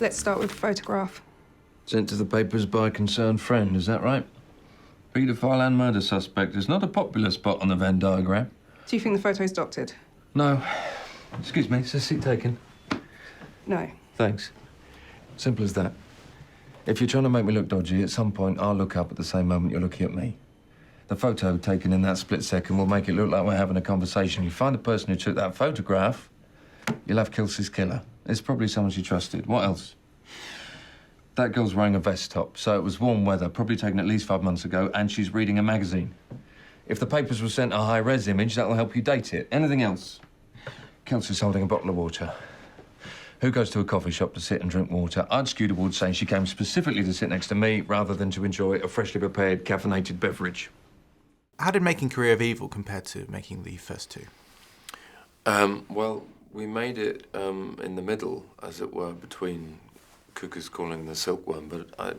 Let's start with the photograph. Sent to the papers by a concerned friend, is that right? Paedophile and murder suspect is not a popular spot on the Venn diagram. Do you think the photo's doctored? No. Excuse me, is the seat taken? No. Thanks. Simple as that. If you're trying to make me look dodgy, at some point I'll look up at the same moment you're looking at me. The photo taken in that split second will make it look like we're having a conversation. You find the person who took that photograph, you'll have Kelsey's killer. It's probably someone she trusted. What else? That girl's wearing a vest top, so it was warm weather, probably taken at least 5 months ago, and she's reading a magazine. If the papers were sent a high-res image, that'll help you date it. Anything else? Kelsey's holding a bottle of water. Who goes to a coffee shop to sit and drink water? I'd skew towards saying she came specifically to sit next to me rather than to enjoy a freshly prepared, caffeinated beverage. How did making Career of Evil compare to making the first two? Well, we made it in the middle, as it were, between Cuckoo's Calling and the Silkworm, but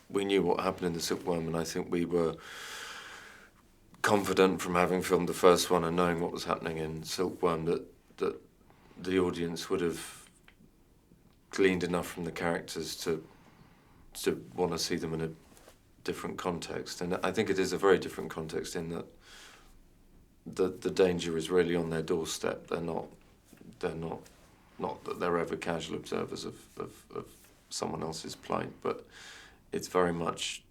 we knew what happened in the Silkworm, and I think we were confident from having filmed the first one and knowing what was happening in Silkworm that the audience would have gleaned enough from the characters to want to see them in a different context. And I think it is a very different context in that the danger is really on their doorstep. They're not that they're ever casual observers of someone else's plight, but it's very much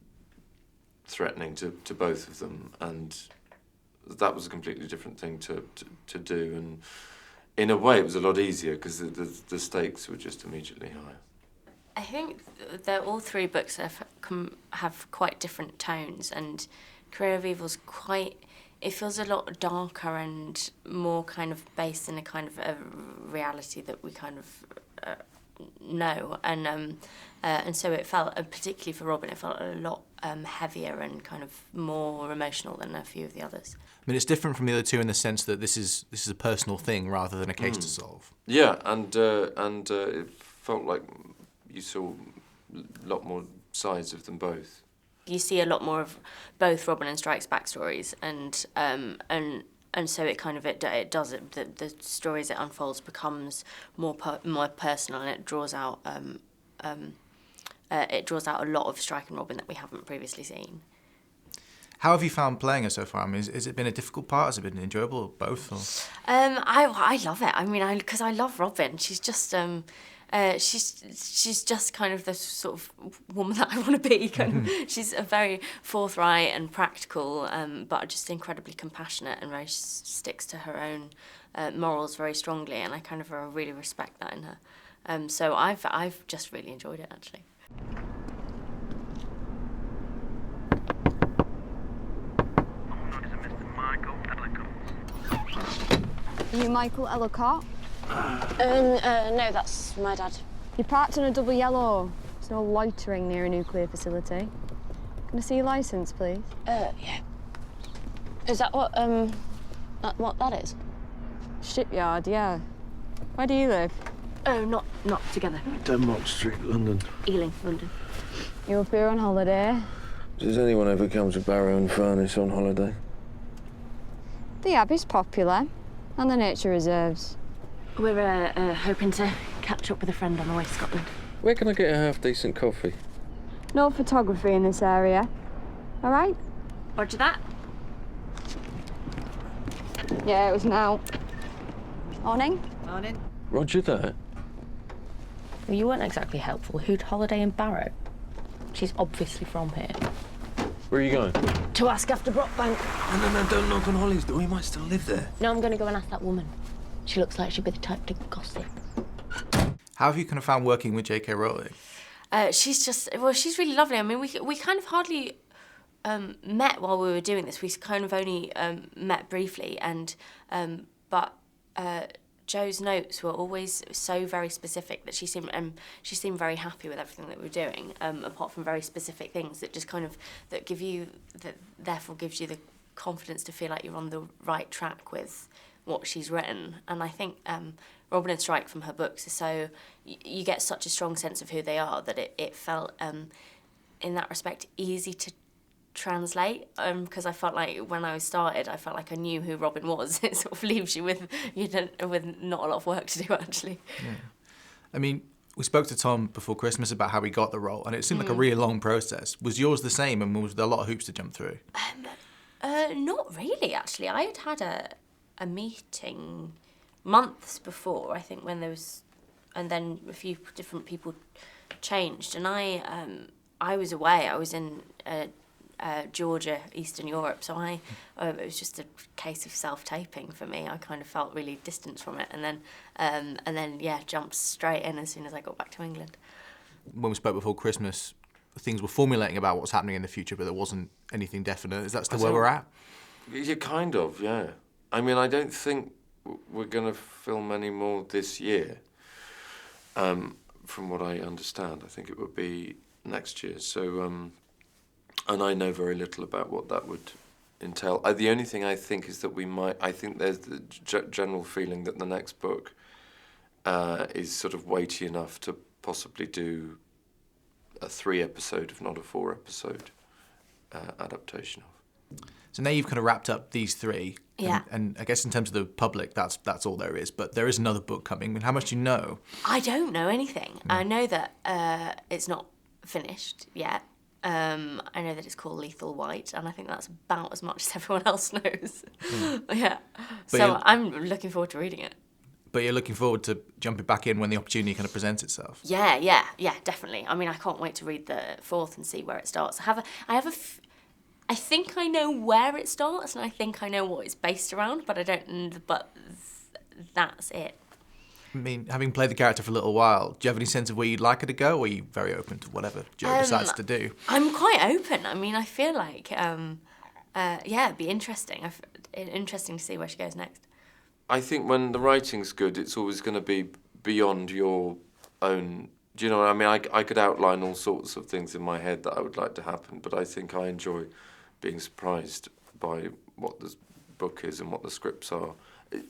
threatening to both of them, and that was a completely different thing to do, and in a way it was a lot easier because the stakes were just immediately higher. I think that all three books have quite different tones, and Career of Evil's it feels a lot darker and more kind of based in a kind of a reality that we kind of know, and so it felt, particularly for Robin, it felt a lot heavier and kind of more emotional than a few of the others. I mean, it's different from the other two in the sense that this is a personal thing rather than a case to solve. Yeah, and it felt like you saw a lot more sides of them both. You see a lot more of both Robin and Strike's backstories, and so it kind of the story as it unfolds becomes more personal, and it draws out a lot of Strike and Robin that we haven't previously seen. How have you found playing her so far? I mean, has it been a difficult part? Has it been enjoyable, or both? Or? I love it. I mean, because I love Robin. She's just she's just kind of the sort of woman that I want to be. She's a very forthright and practical, but just incredibly compassionate, and very sticks to her own morals very strongly. And I kind of really respect that in her. So I've just really enjoyed it, actually. Are you Michael Ellicott? No, that's my dad. You parked on a double yellow. There's no loitering near a nuclear facility. Can I see your licence, please? Yeah. Is that what that is? Shipyard, yeah. Where do you live? Oh, not together. Denmark Street, London. Ealing, London. You up here on holiday? Does anyone ever come to Barrow inFurness on holiday? The Abbey's popular, and the nature reserves. We're hoping to catch up with a friend on the way to Scotland. Where can I get a half-decent coffee? No photography in this area. All right? Roger that. Yeah, it was now. Morning. Morning. Roger that. Well, you weren't exactly helpful. Who'd holiday in Barrow? She's obviously from here. Where are you going? To ask after Brockbank. No, don't knock on Holly's door. He might still live there. No, I'm going to go and ask that woman. She looks like she'd be the type to gossip. How have you kind of found working with JK Rowling? She's really lovely. I mean, we kind of hardly met while we were doing this. We kind of only met briefly, and but Jo's notes were always so very specific that she seemed very happy with everything that we were doing. Apart from very specific things that just kind of therefore gives you the confidence to feel like you're on the right track with what she's written. And I think Robin and Strike from her books is so you get such a strong sense of who they are that it felt in that respect easy to translate, because I felt like when I started I felt like I knew who Robin was. It sort of leaves you with not a lot of work to do, actually. Yeah. I mean, We spoke to Tom before Christmas about how he got the role, and it seemed like a really long process. Was yours the same, and was there a lot of hoops to jump through? Not really, actually. I had a meeting months before, I think, when there was, and then a few different people changed, and I was away. I was in Georgia, Eastern Europe, so it was just a case of self-taping for me. I kind of felt really distant from it, and then jumped straight in as soon as I got back to England. When we spoke before Christmas, things were formulating about what's happening in the future, but there wasn't anything definite. Is that still where we're at? Yeah, kind of, yeah. I mean, I don't think we're going to film any more this year, from what I understand. I think it would be next year. So, and I know very little about what that would entail. The only thing I think is that I think there's the general feeling that the next book is sort of weighty enough to possibly do a 3-episode, if not a 4-episode adaptation of. So now you've kind of wrapped up these 3. Yeah. And I guess in terms of the public, that's all there is. But there is another book coming. I mean, how much do you know? I don't know anything. I know that it's not finished yet. I know that it's called Lethal White, and I think that's about as much as everyone else knows. Yeah. So I'm looking forward to reading it. But you're looking forward to jumping back in when the opportunity kind of presents itself. Yeah, definitely. I mean, I can't wait to read the 4th and see where it starts. I think I know where it starts, and I think I know what it's based around, but I don't. But that's it. I mean, having played the character for a little while, do you have any sense of where you'd like her to go, or are you very open to whatever Joe decides to do? I'm quite open. I mean, I feel like, it'd be interesting. Interesting to see where she goes next. I think when the writing's good, it's always going to be beyond your own. Do you know what I mean? I could outline all sorts of things in my head that I would like to happen, but I think I enjoy being surprised by what the book is and what the scripts are,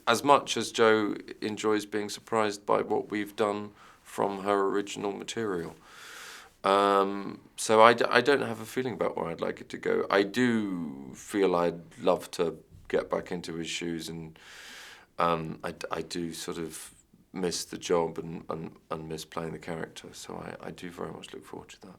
as much as Jo enjoys being surprised by what we've done from her original material. So I don't have a feeling about where I'd like it to go. I do feel I'd love to get back into his shoes, and I do sort of miss the job and miss playing the character, so I do very much look forward to that.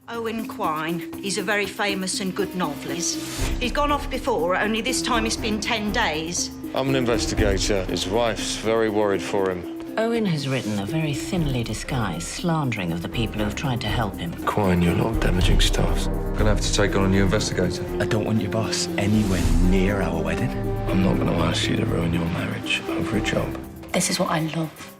Owen Quine. He's a very famous and good novelist. He's gone off before, only this time it's been 10 days. I'm an investigator. His wife's very worried for him. Owen has written a very thinly disguised slandering of the people who have tried to help him. Quine, you're not damaging stuff. Gonna have to take on a new investigator. I don't want your boss anywhere near our wedding. I'm not gonna ask you to ruin your marriage over a job. This is what I love.